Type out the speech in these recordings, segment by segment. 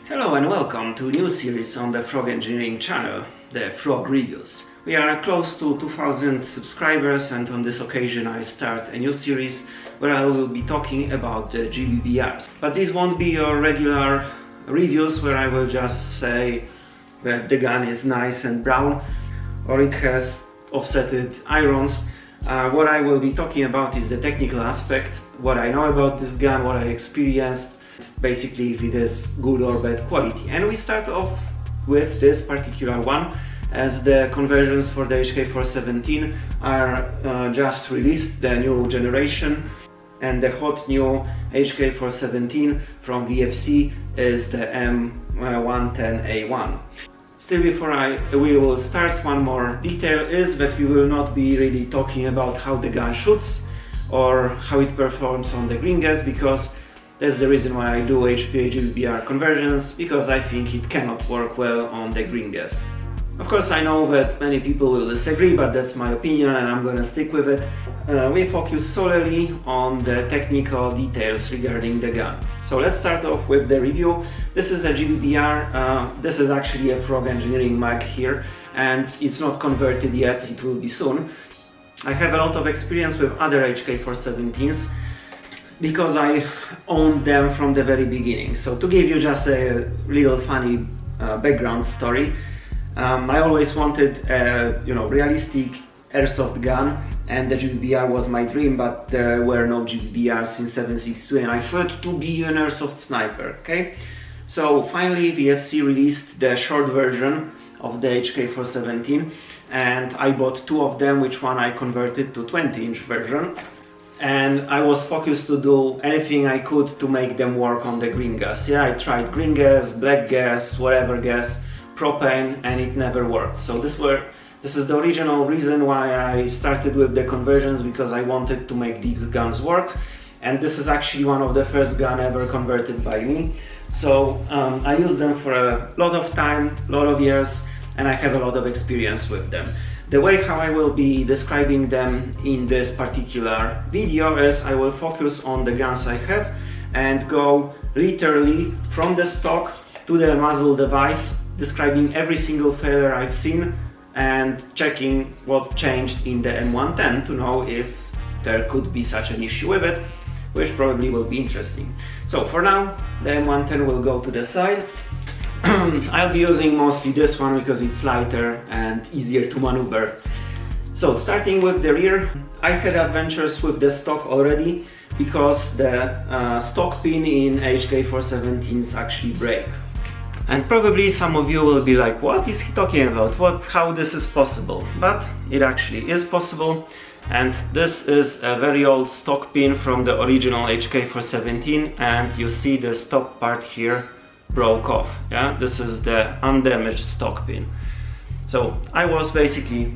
Hello and welcome to a new series on the Frog Engineering channel, the Frog Reviews. We are close to 2000 subscribers, and on this occasion I start a new series where I will be talking about the GBBRs. But these won't be your regular reviews where I will just say that the gun is nice and brown or it has offsetted irons. What I will be talking about is the technical aspect, what I know about this gun, what I experienced, basically if it is good or bad quality. And we start off with this particular one, as the conversions for the HK417 are just released, the new generation, and the hot new HK417 from VFC is the M110A1. Still, before we will start, one more detail is that we will not be really talking about how the gun shoots or how it performs on the green gas, because that's the reason why I do HPA GBBR conversions, because I think it cannot work well on the green gas. Of course, I know that many people will disagree, but that's my opinion and I'm gonna stick with it. We focus solely on the technical details regarding the gun. So let's start off with the review. This is a GBBR. This is actually a Frog Engineering mag here, and it's not converted yet, it will be soon. I have a lot of experience with other HK417s because I owned them from the very beginning. So to give you just a little funny background story, I always wanted a realistic airsoft gun, and the GBBR was my dream, but there were no GBBRs in 7.62 and I thought to be an airsoft sniper, okay? So finally VFC released the short version of the HK417 and I bought two of them, which one I converted to 20-inch version. And I was focused to do anything I could to make them work on the green gas. Yeah, I tried green gas, black gas, whatever gas, propane, and it never worked. So this is the original reason why I started with the conversions, because I wanted to make these guns work. And this is actually one of the first gun ever converted by me. So I used them for a lot of time, a lot of years, and I have a lot of experience with them. The way how I will be describing them in this particular video is I will focus on the guns I have and go literally from the stock to the muzzle device, describing every single failure I've seen and checking what changed in the M110 to know if there could be such an issue with it, which probably will be interesting. So for now, the M110 will go to the side. I'll be using mostly this one because it's lighter and easier to maneuver. So starting with the rear, I had adventures with the stock already because the stock pin in HK417s actually break. And probably some of you will be like, what is he talking about? How this is possible? But it actually is possible. And this is a very old stock pin from the original HK417, and you see the stock part here broke off. Yeah, this is the undamaged stock pin. So I was basically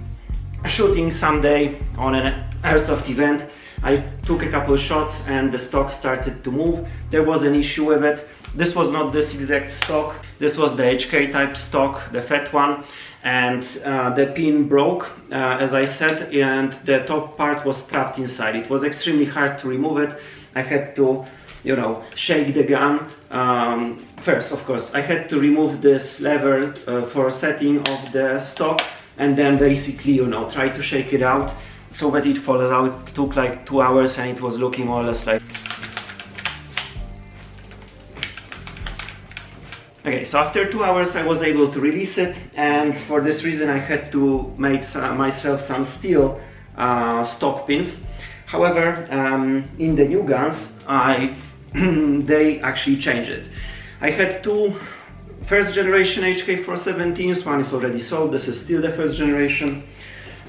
shooting someday on an airsoft event. I took a couple of shots and the stock started to move. There was an issue with it. This was not this exact stock. This was the HK type stock, the fat one, and the pin broke, as I said, and the top part was trapped inside. It was extremely hard to remove it. I had to shake the gun. First, of course, I had to remove this lever for setting of the stock, and then basically, try to shake it out so that it falls out. It took like 2 hours and it was looking more or less like... Okay, so after 2 hours I was able to release it, and for this reason I had to make myself some steel stock pins. However, in the new guns, they actually changed it. I had two first generation HK417s, one is already sold, this is still the first generation,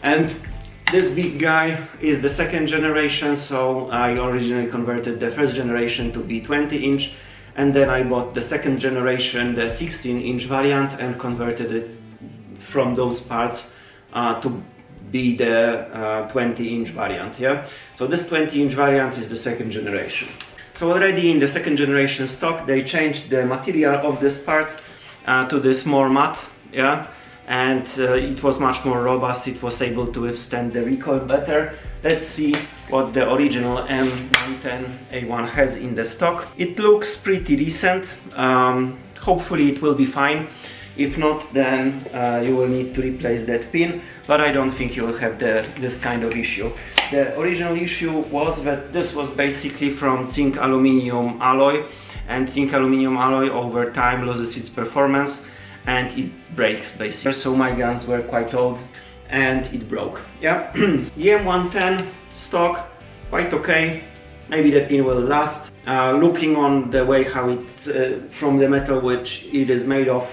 and this big guy is the second generation, so I originally converted the first generation to be 20-inch, and then I bought the second generation, the 16-inch variant, and converted it from those parts to be the 20-inch variant. Yeah, so this 20-inch variant is the second generation. So already in the second generation stock they changed the material of this part to this more matte, yeah, and it was much more robust. It was able to withstand the recoil better. Let's see what the original M110A1 has in the stock. It looks pretty decent. hopefully it will be fine. If not, then you will need to replace that pin, but I don't think you will have this kind of issue. The original issue was that this was basically from zinc aluminum alloy, and zinc aluminum alloy over time loses its performance and it breaks basically. So my guns were quite old and it broke. Yeah, the M110 stock, quite okay. Maybe the pin will last. Looking on the way how it, from the metal which it is made of,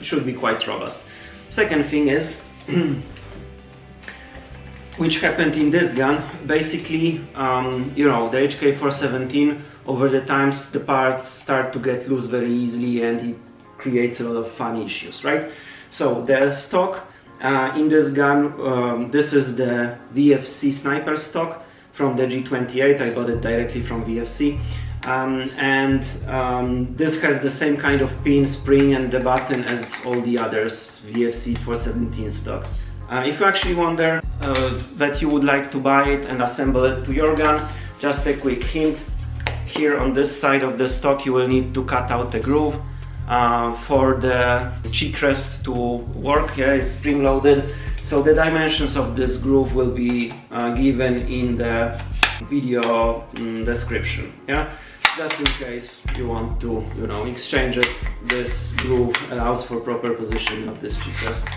should be quite robust. Second thing is, which happened in this gun, basically, you know, the HK417, over the times the parts start to get loose very easily and it creates a lot of funny issues, right? So the stock in this gun, this is the VFC sniper stock from the G28. I bought it directly from VFC, this has the same kind of pin, spring and the button as all the others VFC 417 stocks. If you actually wonder that you would like to buy it and assemble it to your gun, just a quick hint. Here on this side of the stock you will need to cut out the groove for the cheek rest to work. Yeah, it's spring loaded, so the dimensions of this groove will be given in the video description. Yeah, just in case you want to, you know, exchange it. This groove allows for proper positioning of this cheek rest.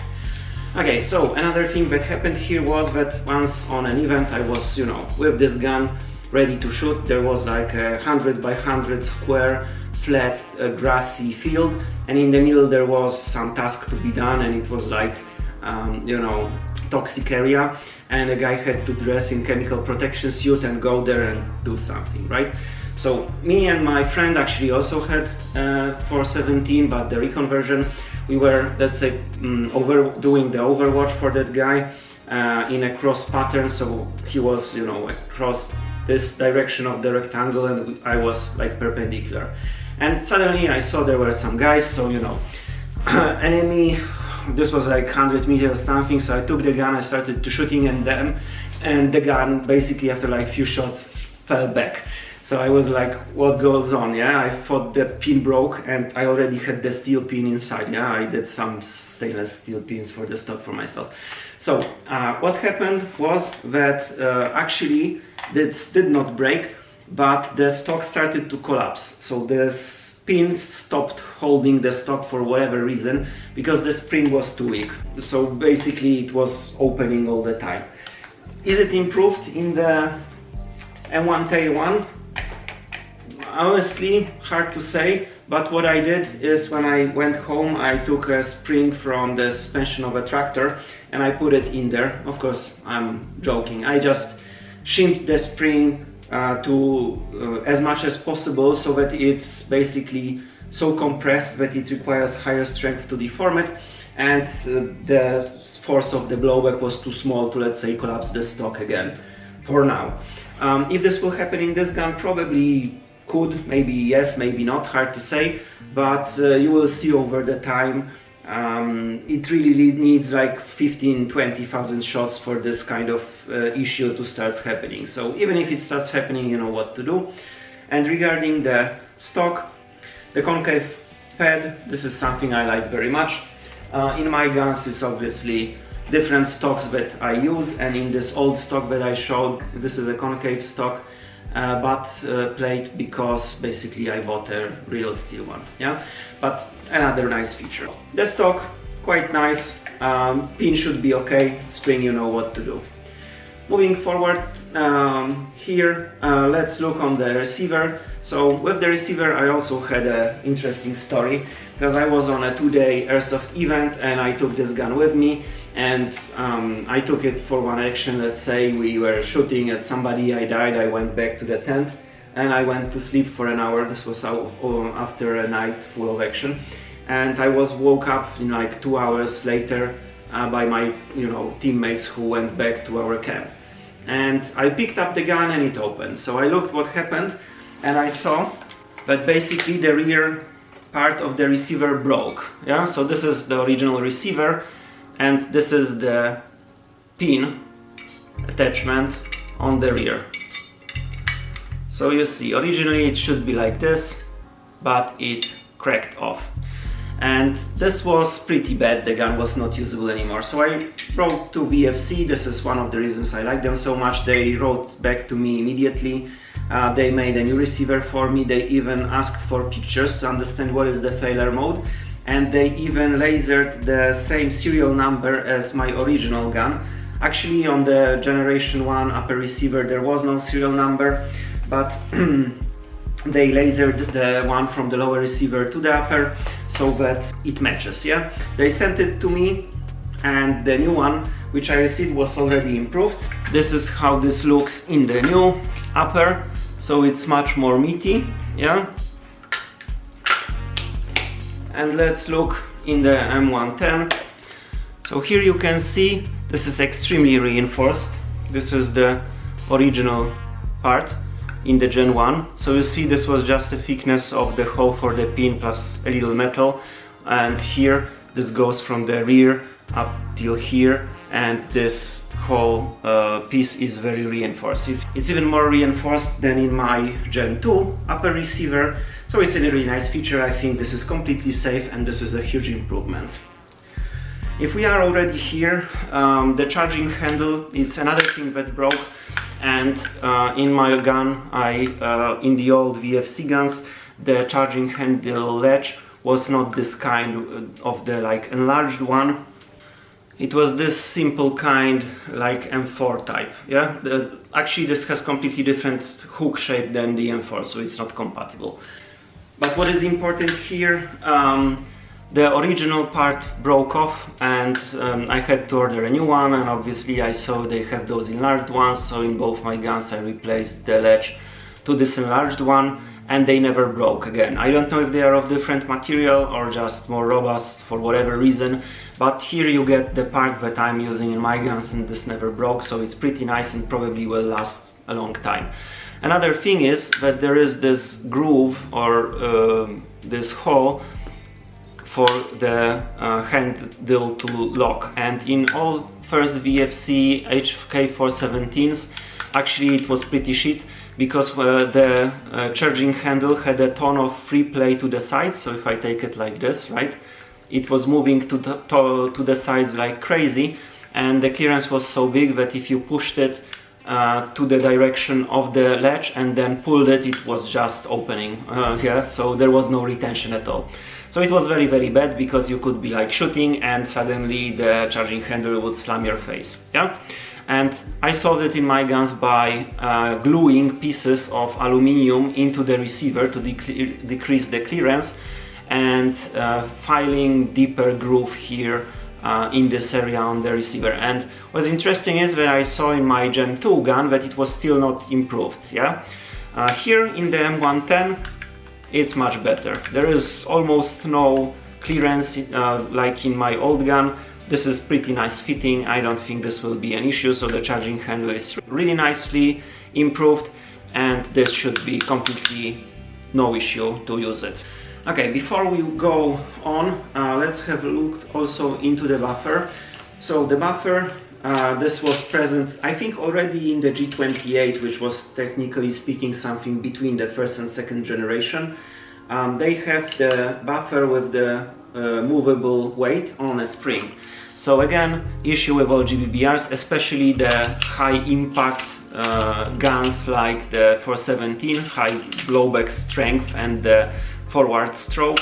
Okay, so another thing that happened here was that once on an event I was, you know, with this gun ready to shoot. There was like a 100 by 100 square flat grassy field, and in the middle there was some task to be done, and it was like you know, toxic area, and a guy had to dress in chemical protection suit and go there and do something, right? So me and my friend actually also had 417, but the reconversion. We were, let's say, doing the overwatch for that guy in a cross pattern, so he was, you know, across this direction of the rectangle and I was like perpendicular. And suddenly I saw there were some guys, so, you know, enemy, this was like 100 meters something, so I took the gun, I started to shooting at them, and the gun basically after like few shots fell back. So I was like, what goes on? Yeah, I thought the pin broke and I already had the steel pin inside. Yeah, I did some stainless steel pins for the stock for myself. So what happened was that actually this did not break, but the stock started to collapse. So the pins stopped holding the stock for whatever reason, because the spring was too weak. So basically it was opening all the time. Is it improved in the M110A1? Honestly, hard to say, but what I did is when I went home I took a spring from the suspension of a tractor and I put it in there. Of course, I'm joking. I just shimed the spring to as much as possible so that it's basically so compressed that it requires higher strength to deform it, and the force of the blowback was too small to, let's say, collapse the stock again for now. If this will happen in this gun, probably could, maybe yes, maybe not, hard to say, but you will see over the time. It really needs like 15-20,000 shots for this kind of issue to start happening. So even if it starts happening, you know what to do. And regarding the stock, the concave pad, this is something I like very much. In my guns it's obviously different stocks that I use, and in this old stock that I showed, this is a concave stock butt plate, because basically I bought a real steel one. Yeah, but another nice feature. The stock, quite nice. Pin should be okay, spring, you know what to do. Moving forward, here let's look on the receiver. So with the receiver I also had an interesting story, because I was on a 2-day airsoft event and I took this gun with me, and I took it for one action. Let's say we were shooting at somebody, I died, I went back to the tent and I went to sleep for an hour. This was after a night full of action, and I was woke up in like 2 hours later by my, you know, teammates who went back to our camp. And I picked up the gun and it opened. So I looked what happened and I saw that basically the rear part of the receiver broke. Yeah, so this is the original receiver and this is the pin attachment on the rear. So you see, originally it should be like this, but it cracked off. and this was pretty bad. The gun was not usable anymore. So I wrote to VFC. This is one of the reasons I like them so much. They wrote back to me immediately. They made a new receiver for me. They even asked for pictures to understand what is the failure mode, and they even lasered the same serial number as my original gun. Actually, on the generation 1 upper receiver there was no serial number, but they lasered the one from the lower receiver to the upper so that it matches. Yeah, they sent it to me, and the new one which I received was already improved. This is how this looks in the new upper, so it's much more meaty. Yeah, and let's look in the M110. So here you can see this is extremely reinforced. This is the original part in the Gen 1. So you see this was just the thickness of the hole for the pin plus a little metal, and here this goes from the rear up till here, and this whole piece is very reinforced. It's even more reinforced than in my Gen 2 upper receiver, so it's a really nice feature. I think this is completely safe, and this is a huge improvement. If we are already here, the charging handle, it's another thing that broke, and in my gun, in the old VFC guns, the charging handle latch was not this kind of the like enlarged one. It was this simple kind, like M4 type. Yeah, actually this has completely different hook shape than the M4, so it's not compatible. But what is important here, the original part broke off, and I had to order a new one, and obviously I saw they have those enlarged ones, so in both my guns I replaced the latch to this enlarged one, and they never broke again. I don't know if they are of different material or just more robust for whatever reason, but here you get the part that I'm using in my guns, and this never broke, so it's pretty nice and probably will last a long time. Another thing is that there is this groove or this hole for the handle to lock, and in all first VFC HK417s actually it was pretty shit, because the charging handle had a ton of free play to the sides. So if I take it like this, right, it was moving to the sides like crazy, and the clearance was so big that if you pushed it to the direction of the latch and then pulled it, it was just opening. Yeah, so there was no retention at all. So it was very, very bad, because you could be like shooting and suddenly the charging handle would slam your face. Yeah, and I solved it in my guns by gluing pieces of aluminium into the receiver to decrease the clearance, and filing deeper groove here in this area on the receiver. And what's interesting is that I saw in my Gen 2 gun that it was still not improved. Yeah, here in the M110 it's much better. There is almost no clearance like in my old gun. This is pretty nice fitting. I don't think this will be an issue, so the charging handle is really nicely improved, and this should be completely no issue to use it. Okay, before we go on, let's have a look also into the buffer. So the buffer, this was present I think already in the G28, which was technically speaking something between the first and second generation. They have the buffer with the movable weight on a spring. So again, issue with all GBBRs, especially the high impact guns like the 417, high blowback strength and the forward stroke,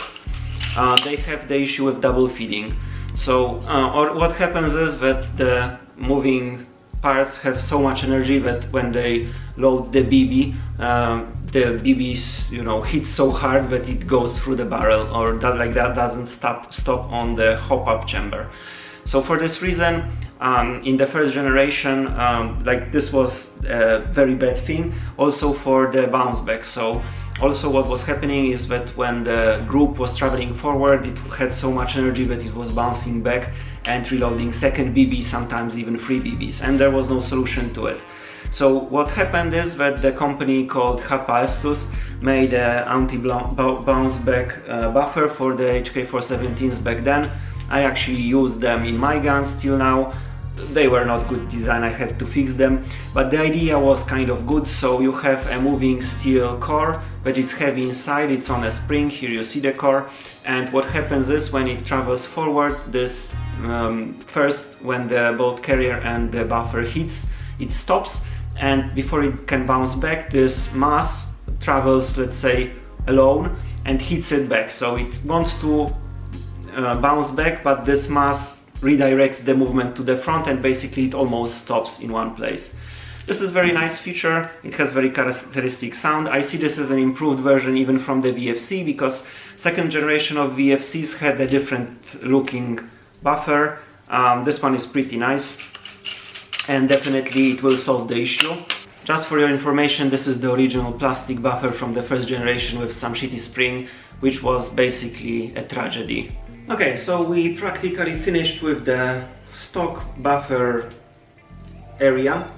they have the issue with double feeding. So or what happens is that the moving parts have so much energy that when they load the BB, the BBs, you know, hit so hard that it goes through the barrel, or that doesn't stop on the hop-up chamber. So for this reason, in the first generation, like this was a very bad thing. Also for the bounce back. So also what was happening is that when the group was traveling forward, it had so much energy that it was bouncing back and reloading second BB, sometimes even 3 BBs, and there was no solution to it. So what happened is that the company called Hapa Estus made an anti-bounce back buffer for the HK417s back then. I actually use them in my guns till now. they were not good design, I had to fix them, but the idea was kind of good. So you have a moving steel core that is heavy inside, it's on a spring, here you see the core, and what happens is when it travels forward, this first when the bolt carrier and the buffer hits, it stops, and before it can bounce back, this mass travels, let's say, alone and hits it back. So it wants to bounce back, but this mass redirects the movement to the front, and basically it almost stops in one place. This is a very nice feature, it has very characteristic sound. I see this as an improved version even from the VFC, because second generation of VFCs had a different looking buffer. This one is pretty nice, and definitely it will solve the issue. Just for your information, this is the original plastic buffer from the first generation with some shitty spring, which was basically a tragedy. Okay, so we practically finished with the stock buffer area.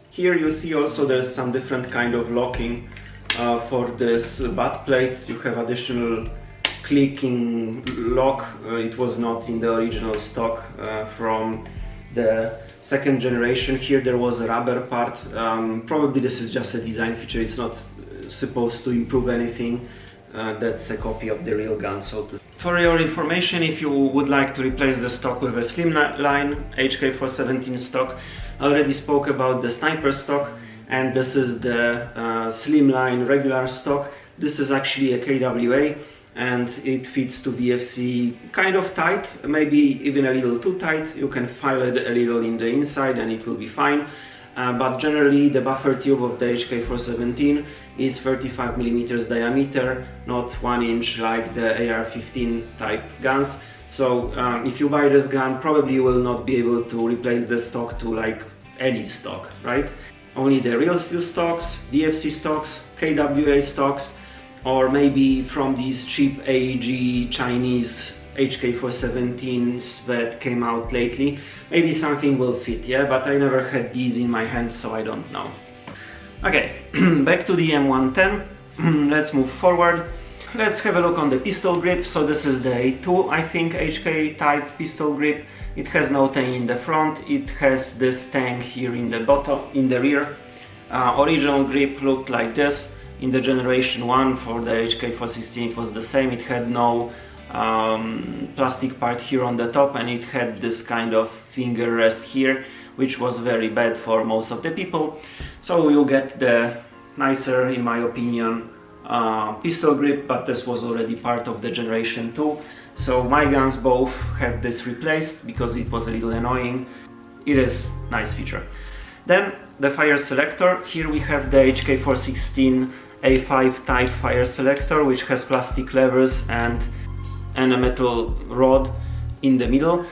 Here you see also there's some different kind of locking for this butt plate. You have additional clicking lock. It was not in the original stock from the second generation. Here there was a rubber part. Probably this is just a design feature, it's not supposed to improve anything. That's a copy of the real gun, so to. For your information, if you would like to replace the stock with a slimline HK417 stock, I already spoke about the sniper stock, and this is the slimline regular stock. This is actually a KWA, and it fits to VFC kind of tight, maybe even a little too tight. You can file it a little in the inside and it will be fine. But generally the buffer tube of the HK417 is 35mm diameter, not 1 inch like the AR-15 type guns. So if you buy this gun, probably you will not be able to replace the stock to like any stock, right? Only the real steel stocks, VFC stocks, KWA stocks, or maybe from these cheap AEG Chinese HK417s that came out lately. Maybe something will fit, yeah, but I never had these in my hands, so I don't know. Okay, back to the M110. Let's move forward. Let's have a look on the pistol grip. So this is the A2, I think, HK type pistol grip. It has no tang in the front, it has this tang here in the bottom, in the rear. Original grip looked like this. In the generation 1 for the HK416 it was the same. It had no plastic part here on the top, and it had this kind of finger rest here, which was very bad for most of the people. So you get the nicer, in my opinion, pistol grip, but this was already part of the generation 2. So my guns both have this replaced because it was a little annoying. It is a nice feature. Then the fire selector. Here we have the HK416A5 type fire selector, which has plastic levers and a metal rod in the middle.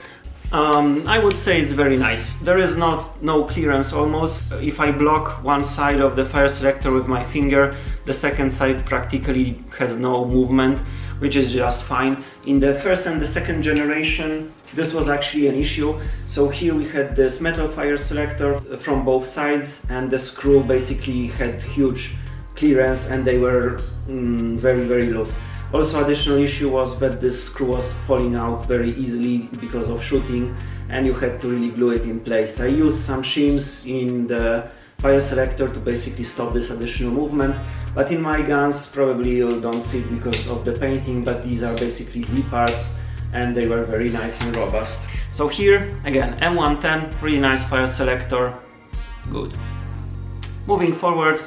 I would say it's very nice. There is no clearance almost. If I block one side of the fire selector with my finger, the second side practically has no movement, which is just fine. In the first and the second generation, this was actually an issue. So here we had this metal fire selector from both sides, and the screw basically had huge clearance and they were very loose. Also, additional issue was that this screw was falling out very easily because of shooting, and you had to really glue it in place. I used some shims in the fire selector to basically stop this additional movement, but in my guns probably you don't see it because of the painting, but these are basically Z parts and they were very nice and robust. So here again, M110, really nice fire selector, good. Moving forward,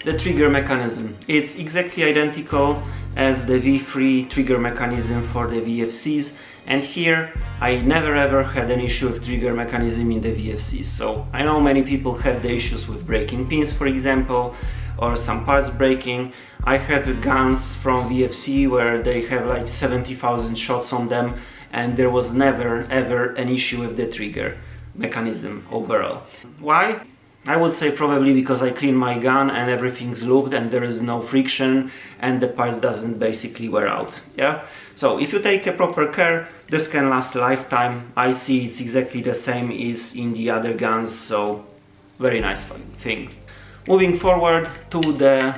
the trigger mechanism. It's exactly identical as the V3 trigger mechanism for the VFCs, and here I never ever had an issue with trigger mechanism in the VFCs. So I know many people had the issues with breaking pins, for example, or some parts breaking. I had guns from VFC where they have like 70,000 shots on them, and there was never ever an issue with the trigger mechanism overall. Why? I would say probably because I clean my gun and everything's lubed and there is no friction and the parts doesn't basically wear out. Yeah. So if you take a proper care, this can last a lifetime. I see it's exactly the same as in the other guns, so very nice thing. Moving forward to the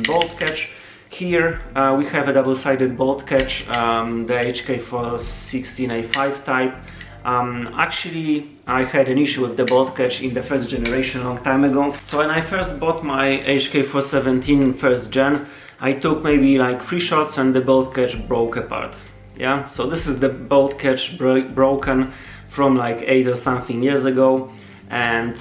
bolt catch. Here we have a double-sided bolt catch, the HK416A5 type. Actually, I had an issue with the bolt catch in the first generation a long time ago. So when I first bought my HK417 first gen, I took maybe like 3 shots and the bolt catch broke apart. Yeah, so this is the bolt catch broken from like 8 or something years ago, and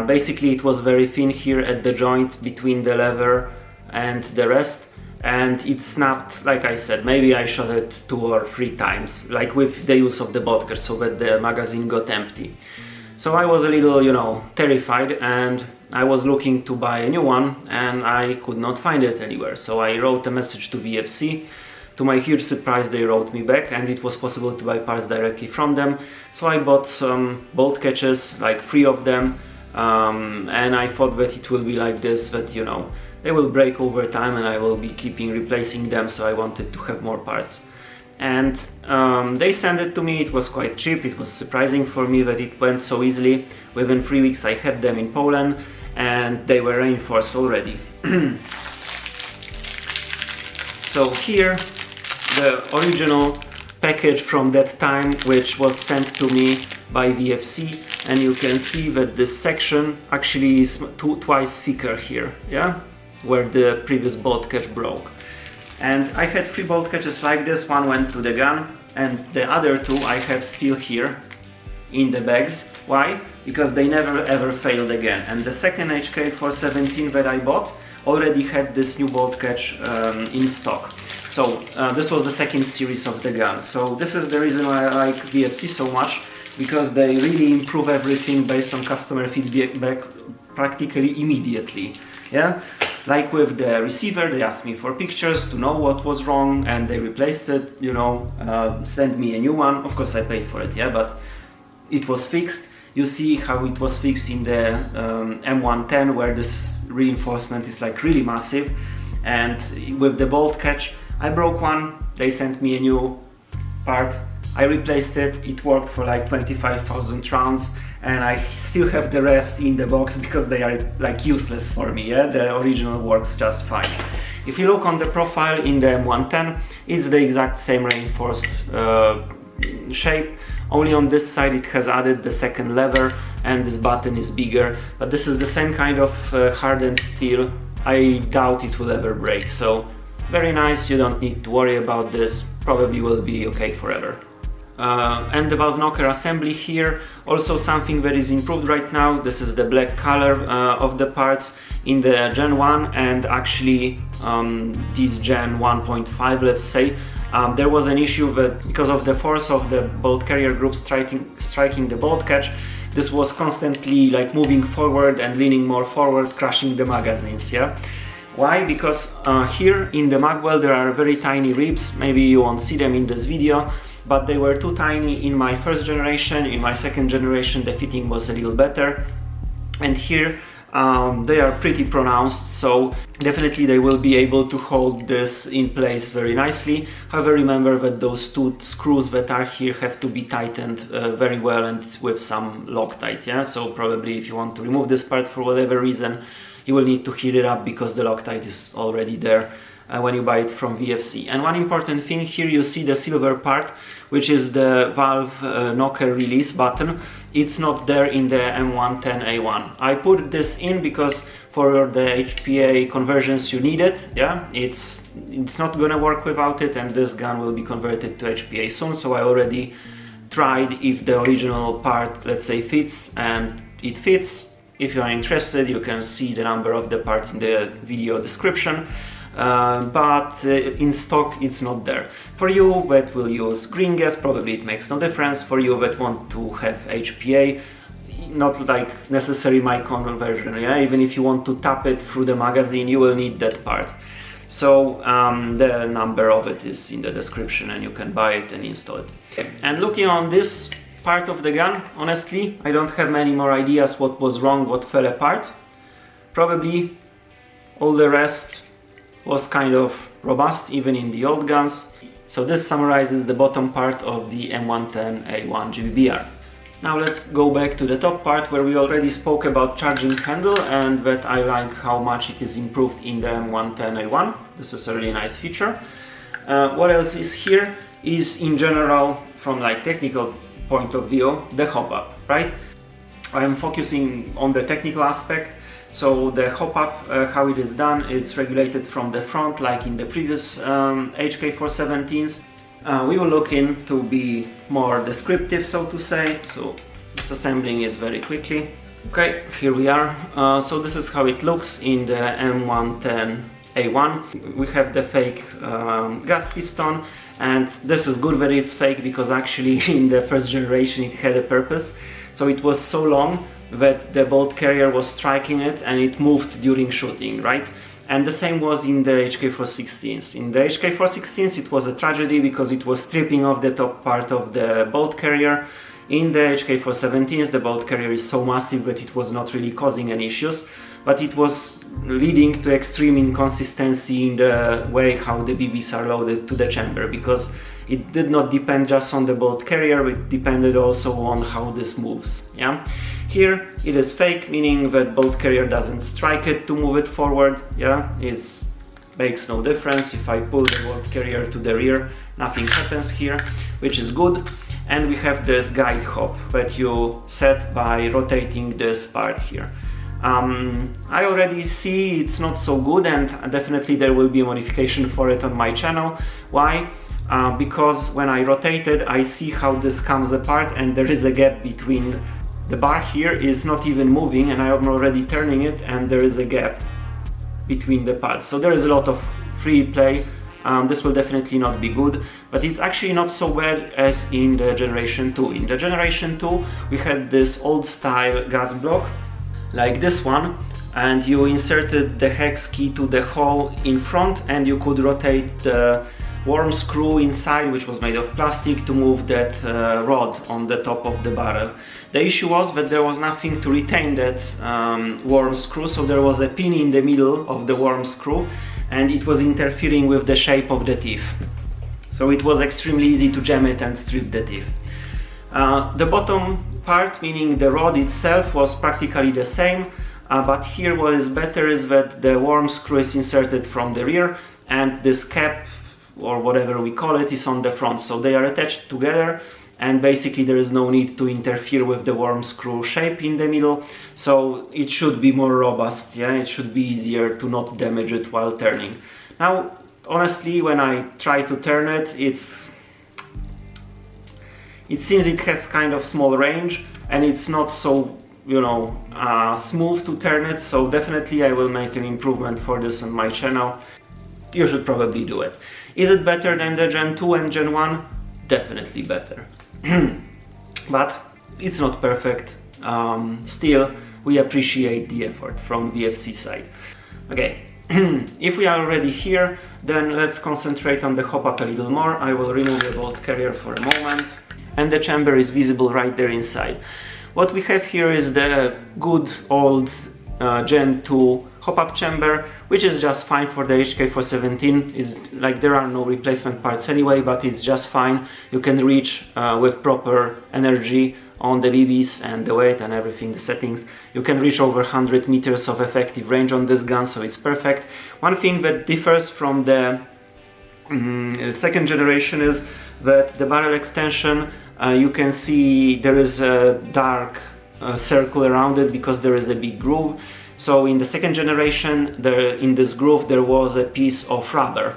basically it was very thin here at the joint between the lever and the rest, and it snapped, like I said. Maybe I shot it 2 or 3 times, like with the use of the bolt catch, so that the magazine got empty. So I was a little, you know, terrified, and I was looking to buy a new one and I could not find it anywhere. So I wrote a message to VFC. To my huge surprise, they wrote me back, and it was possible to buy parts directly from them. So I bought some bolt catches, like 3 of them, and I thought that it will be like this, that, you know, they will break over time and I will be replacing them, so I wanted to have more parts. And they sent it to me. It was quite cheap. It was surprising for me that it went so easily. Within 3 weeks I had them in Poland and they were reinforced already. So here, the original package from that time, which was sent to me by VFC, and you can see that this section actually is twice thicker here, yeah, where the previous bolt catch broke. And I had 3 bolt catches like this. One went to the gun, and the other 2 I have still here in the bags. Why? Because they never ever failed again. And the second HK417 that I bought already had this new bolt catch in stock. So this was the second series of the gun. So this is the reason why I like VFC so much, because they really improve everything based on customer feedback practically immediately. Yeah, like with the receiver, they asked me for pictures to know what was wrong, and they replaced it, you know, sent me a new one. Of course I paid for it, yeah, but it was fixed. You see how it was fixed in the M110, where this reinforcement is like really massive. And with the bolt catch, I broke one, they sent me a new part, I replaced it, it worked for like 25,000 rounds, and I still have the rest in the box because they are like useless for me, yeah? The original works just fine. If you look on the profile in the M110, it's the exact same reinforced shape, only on this side it has added the second lever and this button is bigger, but this is the same kind of hardened steel. I doubt it will ever break, so very nice, you don't need to worry about this, probably will be okay forever. And the valve knocker assembly here, also something that is improved right now. This is the black color of the parts in the Gen 1, and actually this Gen 1.5, let's say. There was an issue that because of the force of the bolt carrier group striking the bolt catch, this was constantly like moving forward and leaning more forward, crushing the magazines, yeah? Why? Because here in the magwell there are very tiny ribs. Maybe you won't see them in this video, but they were too tiny in my first generation. In my second generation the fitting was a little better, and here they are pretty pronounced, so definitely they will be able to hold this in place very nicely. However, remember that those 2 screws that are here have to be tightened very well and with some Loctite, yeah? So probably if you want to remove this part for whatever reason, you will need to heat it up because the Loctite is already there when you buy it from VFC. And one important thing here, you see the silver part, which is the valve knocker release button. It's not there in the M110A1. I put this in because for the HPA conversions you need it, yeah? It's not gonna work without it, and this gun will be converted to HPA soon, so I already tried if the original part, let's say, fits, and it fits. If you are interested, you can see the number of the part in the video description, but in stock it's not there. For you that will use green gas, probably it makes no difference. For you that want to have HPA, not like necessary my conversion, yeah? Even if you want to tap it through the magazine, you will need that part. So the number of it is in the description and you can buy it and install it. Okay. And looking on this part of the gun, honestly, I don't have many more ideas what was wrong, what fell apart. Probably all the rest was kind of robust, even in the old guns. So this summarizes the bottom part of the M110A1 GBBR. Now let's go back to the top part, where we already spoke about charging handle and that I like how much it is improved in the M110A1. This is a really nice feature. What else is here is, in general, from like technical point of view, the hop-up, right? I am focusing on the technical aspect. So the hop-up, how it is done, it's regulated from the front like in the previous HK417s. We will look in to be more descriptive, so to say, so disassembling it very quickly. Okay, here we are. So this is how it looks in the M110A1. We have the fake gas piston, and this is good that it's fake because actually in the first generation it had a purpose. So it was so long that the bolt carrier was striking it and it moved during shooting, right? And the same was in the HK416s. In the HK416s it was a tragedy because it was stripping off the top part of the bolt carrier. In the HK417s the bolt carrier is so massive that it was not really causing any issues, but it was leading to extreme inconsistency in the way how the BBs are loaded to the chamber, because it did not depend just on the bolt carrier, it depended also on how this moves. Yeah, here it is fake, meaning that bolt carrier doesn't strike it to move it forward. Yeah, it makes no difference. If I pull the bolt carrier to the rear, nothing happens here, which is good. And we have this guide hop that you set by rotating this part here. I already see it's not so good, and definitely there will be a modification for it on my channel. Why? Because when I rotate it, I see how this comes apart and there is a gap between the bar here is not even moving, and I am already turning it and there is a gap between the parts. So there is a lot of free play. This will definitely not be good, but it's actually not so bad as in the Generation 2. In the Generation 2 we had this old style gas block like this one, and you inserted the hex key to the hole in front and you could rotate the worm screw inside, which was made of plastic, to move that rod on the top of the barrel. The issue was that there was nothing to retain that worm screw, so there was a pin in the middle of the worm screw and it was interfering with the shape of the teeth. So it was extremely easy to jam it and strip the teeth. The bottom part, meaning the rod itself, was practically the same, but here what is better is that the worm screw is inserted from the rear and this cap, or whatever we call it, is on the front. So they are attached together and basically there is no need to interfere with the worm screw shape in the middle, so it should be more robust. Yeah, it should be easier to not damage it while turning. Now honestly, when I try to turn it, it seems it has kind of small range and it's not so, you know, smooth to turn it, so definitely I will make an improvement for this on my channel. You should probably do it. Is it better than the Gen 2 and Gen 1? Definitely better. But it's not perfect. Still, we appreciate the effort from VFC side. Okay, if we are already here, then let's concentrate on the hop-up a little more. I will remove the bolt carrier for a moment. And the chamber is visible right there inside. What we have here is the good old Gen 2 hop-up chamber, which is just fine for the HK417. Is like there are no replacement parts anyway, but it's just fine. You can reach with proper energy on the BBs and the weight and everything, the settings. You can reach over 100 meters of effective range on this gun, so it's perfect. One thing that differs from the second generation is that the barrel extension, you can see there is a dark circle around it because there is a big groove. So in the second generation, in this groove there was a piece of rubber.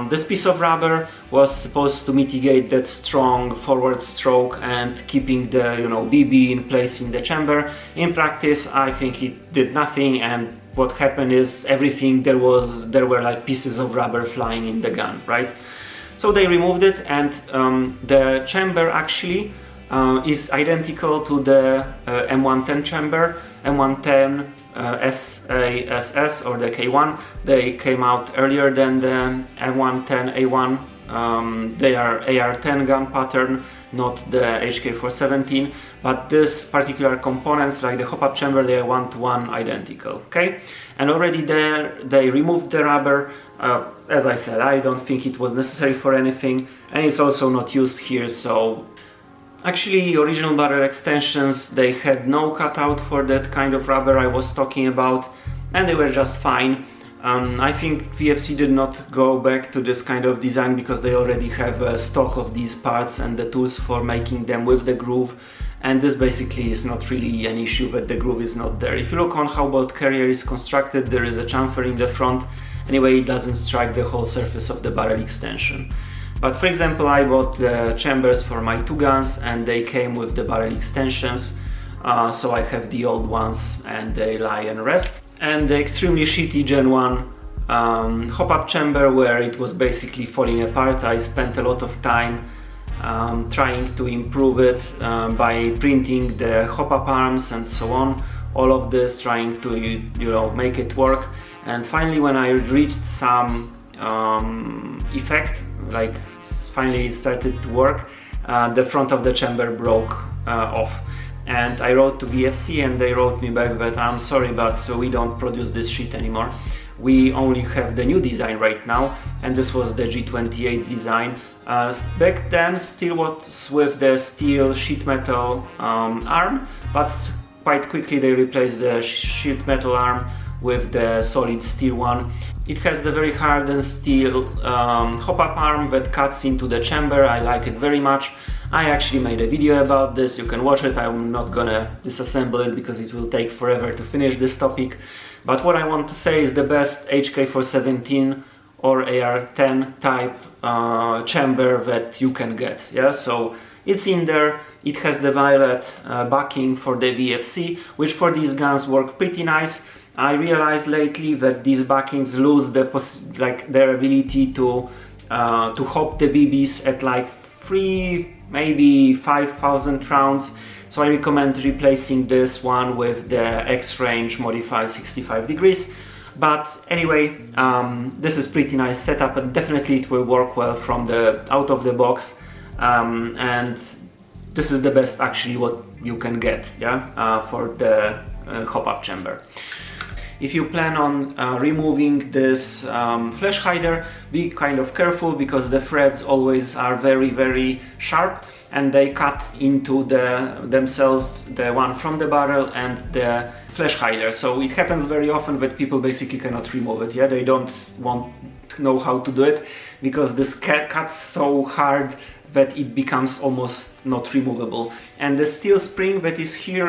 This piece of rubber was supposed to mitigate that strong forward stroke and keeping the BB in place in the chamber. In practice, I think it did nothing, and what happened is everything there were like pieces of rubber flying in the gun, right? So they removed it, and the chamber actually is identical to the M110 chamber, M110 SASS or the K1. They came out earlier than the M110A1. They are AR-10 gun pattern, not the HK417, but this particular components, like the hop-up chamber, they are one-to-one identical, okay? And already there they removed the rubber. As I said, I don't think it was necessary for anything, and it's also not used here, so actually original barrel extensions, they had no cutout for that kind of rubber I was talking about, and they were just fine. I think VFC did not go back to this kind of design because they already have a stock of these parts and the tools for making them with the groove, and this basically is not really an issue that the groove is not there. If you look on how bolt carrier is constructed, there is a chamfer in the front. Anyway, it doesn't strike the whole surface of the barrel extension. But for example, I bought the chambers for my 2 guns and they came with the barrel extensions, so I have the old ones and they lie and rest. And the extremely shitty Gen 1 hop-up chamber, where it was basically falling apart. I spent a lot of time trying to improve it by printing the hop-up arms and so on, all of this, trying to, you know, make it work. And finally, when I reached some effect, like finally it started to work, the front of the chamber broke off. And I wrote to VFC and they wrote me back that I'm sorry, but we don't produce this shit anymore. We only have the new design right now, and this was the G28 design. Back then still was with the steel sheet metal arm, but quite quickly they replaced the sheet metal arm with the solid steel one. It has the very hardened steel hop-up arm that cuts into the chamber. I like it very much. I actually made a video about this, you can watch it. I'm not gonna disassemble it because it will take forever to finish this topic. But what I want to say is the best HK417 or AR10 type chamber that you can get. Yeah, so it's in there. It has the violet backing for the VFC, which for these guns work pretty nice. I realized lately that these backings lose their ability to hop the BBs at like 3, maybe 5,000 rounds. So I recommend replacing this one with the X-Range modified 65 degrees. But anyway, this is pretty nice setup, and definitely it will work well from the out of the box. And this is the best actually what you can get, yeah, for the hop-up chamber. If you plan on removing this flash hider, be kind of careful because the threads always are very, very sharp and they cut into themselves, the one from the barrel and the flash hider. So it happens very often that people basically cannot remove it. Yeah, they don't want to know how to do it because this cuts so hard that it becomes almost not removable. And the steel spring that is here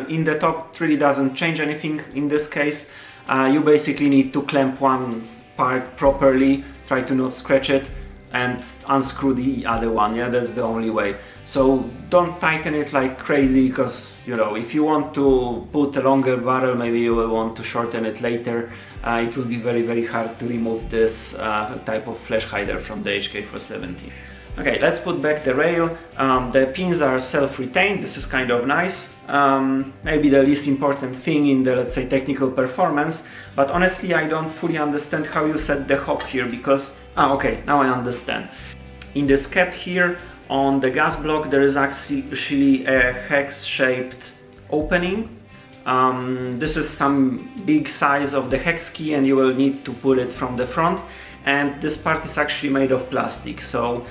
in the top really doesn't change anything in this case. You basically need to clamp one part properly, try to not scratch it, and unscrew the other one. Yeah, that's the only way. So don't tighten it like crazy, because you know, if you want to put a longer barrel, maybe you will want to shorten it later. It will be very, very hard to remove this type of flash hider from the HK417. Okay, let's put back the rail. The pins are self-retained. This is kind of nice. Maybe the least important thing in the, let's say, technical performance, but honestly I don't fully understand how you set the hop here, because okay, now I understand. In this cap here on the gas block there is actually a hex-shaped opening. This is some big size of the hex key and you will need to pull it from the front, and this part is actually made of plastic, so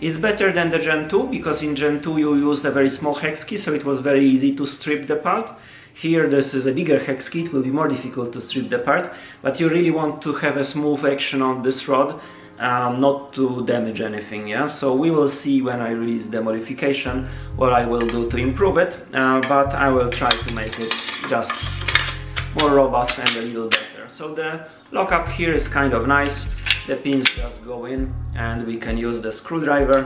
it's better than the Gen 2, because in Gen 2 you used a very small hex key, so it was very easy to strip the part. Here this is a bigger hex key, it will be more difficult to strip the part, but you really want to have a smooth action on this rod, not to damage anything, yeah? So we will see when I release the modification what I will do to improve it, but I will try to make it just more robust and a little better. So the lockup here is kind of nice. The pins just go in and we can use the screwdriver.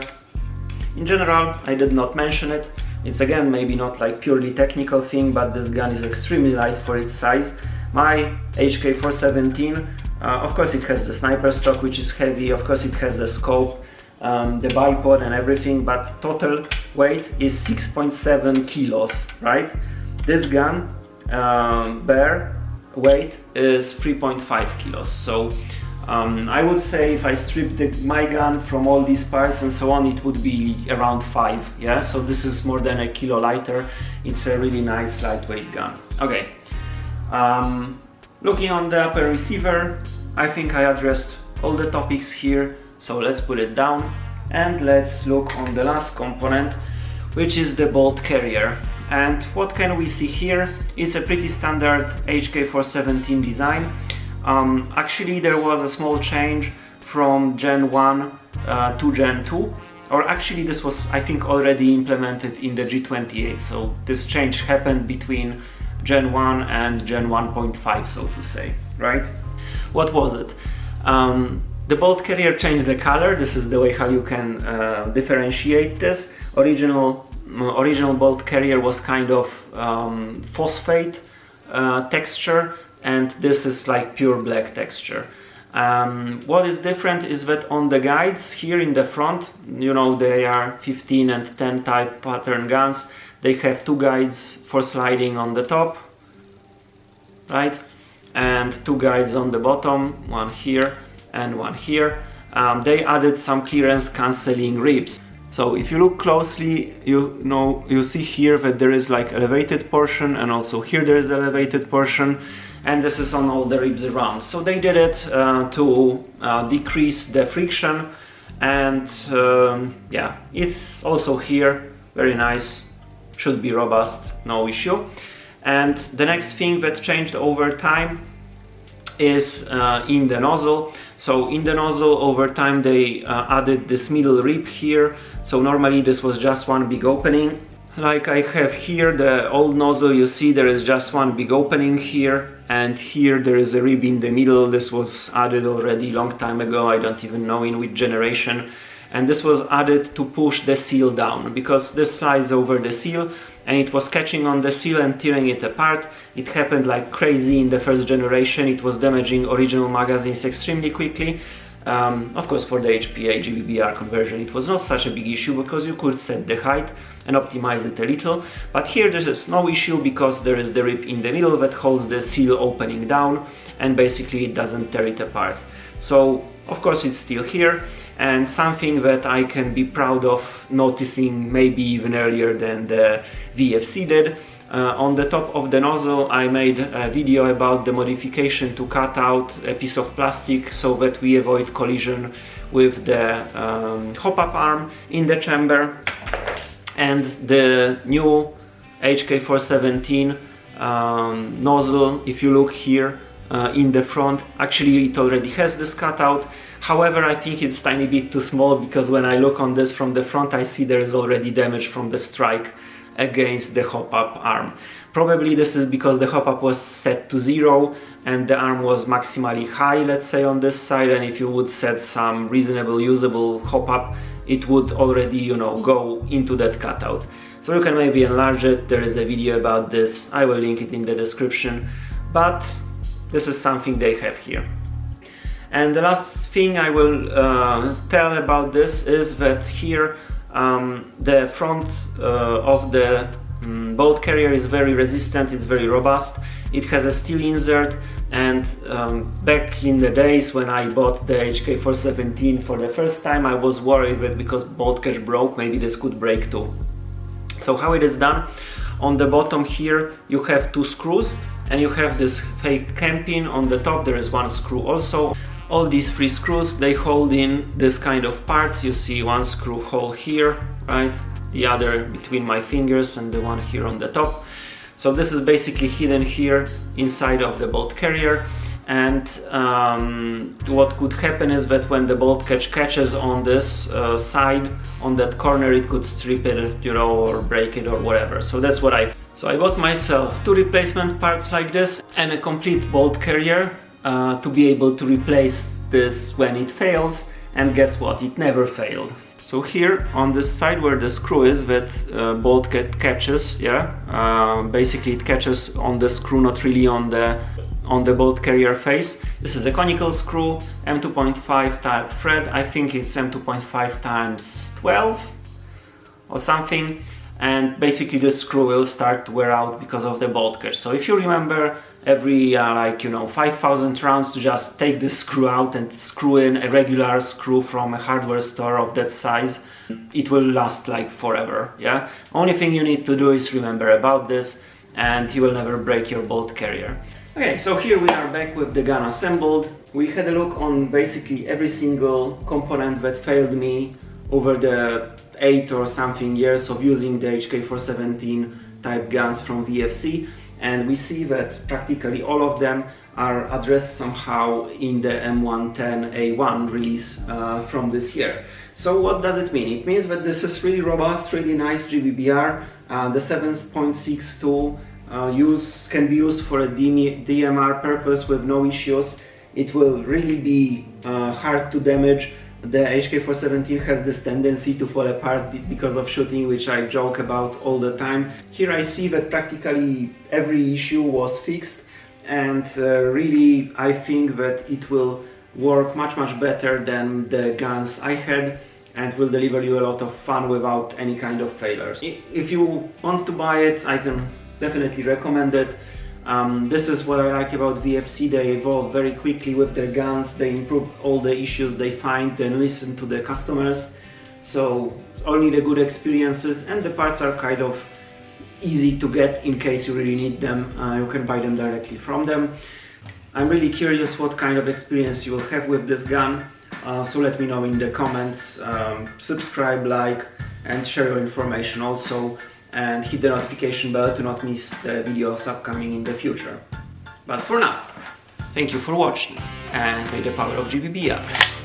In general, I did not mention it. It's again maybe not like purely technical thing, but this gun is extremely light for its size. My HK417, of course it has the sniper stock, which is heavy, of course it has the scope, the bipod and everything, but total weight is 6.7 kilos, right? This gun, bare weight is 3.5 kilos. So I would say if I strip my gun from all these parts and so on, it would be around 5, yeah? So this is more than a kilo lighter. It's a really nice lightweight gun. Okay, looking on the upper receiver, I think I addressed all the topics here, so let's put it down and let's look on the last component, which is the bolt carrier. And what can we see here? It's a pretty standard HK417 design. Actually there was a small change from Gen 1 to Gen 2, or actually this was, I think, already implemented in the G28, so this change happened between Gen 1 and Gen 1.5, so to say, right? What was it? The bolt carrier changed the color. This is the way how you can differentiate this. Original bolt carrier was kind of phosphate texture, and this is like pure black texture. What is different is that on the guides here in the front, you know, they are 15 and 10 type pattern guns. They have two guides for sliding on the top, right? And two guides on the bottom, one here and one here. They added some clearance cancelling ribs. So if you look closely, you see here that there is like elevated portion, and also here there is elevated portion, and this is on all the ribs around. So they did it to decrease the friction, and yeah, it's also here very nice, should be robust, no issue. And the next thing that changed over time is in the nozzle. So in the nozzle, over time they added this middle rib here. So normally this was just one big opening. Like I have here the old nozzle, you see there is just one big opening here, and here there is a rib in the middle. This was added already long time ago, I don't even know in which generation. And this was added to push the seal down, because this slides over the seal and it was catching on the seal and tearing it apart. It happened like crazy in the first generation. It was damaging original magazines extremely quickly. Of course, for the HPA GBBR conversion it was not such a big issue, because you could set the height and optimize it a little. But here there is no issue, because there is the rib in the middle that holds the seal opening down, and basically it doesn't tear it apart. So of course it's still here, and something that I can be proud of noticing maybe even earlier than the VFC did. On the top of the nozzle I made a video about the modification to cut out a piece of plastic so that we avoid collision with the hop-up arm in the chamber. And the new HK417 nozzle, if you look here in the front, actually it already has this cutout. However, I think it's tiny bit too small, because when I look on this from the front I see there is already damage from the strike against the hop-up arm. Probably this is because the hop-up was set to 0 and the arm was maximally high, let's say, on this side, and if you would set some reasonable usable hop-up, it would already, you know, go into that cutout. So you can maybe enlarge it. There is a video about this, I will link it in the description, but this is something they have here. And the last thing I will tell about this is that here the front of the bolt carrier is very resistant, it's very robust. It has a steel insert, and back in the days when I bought the HK417 for the first time, I was worried that because bolt catch broke, maybe this could break too. So how it is done: on the bottom here you have two screws, and you have this fake cam pin. On the top there is one screw also. All these three screws, they hold in this kind of part. You see one screw hole here, right? The other between my fingers, and the one here on the top. So this is basically hidden here inside of the bolt carrier. And what could happen is that when the bolt catches on this side, on that corner, it could strip it, you know, or break it or whatever. So that's what I bought myself two replacement parts like this and a complete bolt carrier to be able to replace this when it fails. And guess what? It never failed. So here on this side where the screw is, that bolt catches, yeah, basically it catches on the screw, not really on the bolt carrier face. This is a conical screw, M2.5 type thread. I think it's M2.5 times 12 or something. And basically the screw will start to wear out because of the bolt catch. So if you remember, every like, you know, 5,000 rounds to just take this screw out and screw in a regular screw from a hardware store of that size, it will last like forever. Yeah, only thing you need to do is remember about this, and you will never break your bolt carrier. Okay, so here we are back with the gun assembled. We had a look on basically every single component that failed me over the 8 or something years of using the HK417 type guns from VFC, and we see that practically all of them are addressed somehow in the M110A1 release from this year. So what does it mean? It means that this is really robust, really nice GBBR. The 7.62 can be used for a DMR purpose with no issues. It will really be hard to damage. The HK417 has this tendency to fall apart because of shooting, which I joke about all the time. Here I see that practically every issue was fixed, and really I think that it will work much better than the guns I had, and will deliver you a lot of fun without any kind of failures. If you want to buy it, I can definitely recommend it. This is what I like about VFC. They evolve very quickly with their guns, they improve all the issues they find, they listen to the customers, so it's only the good experiences, and the parts are kind of easy to get in case you really need them. You can buy them directly from them. I'm really curious what kind of experience you will have with this gun, so let me know in the comments. Subscribe, like, and share your information also, and hit the notification bell to not miss the videos upcoming in the future. But for now, thank you for watching, and may the power of GBBR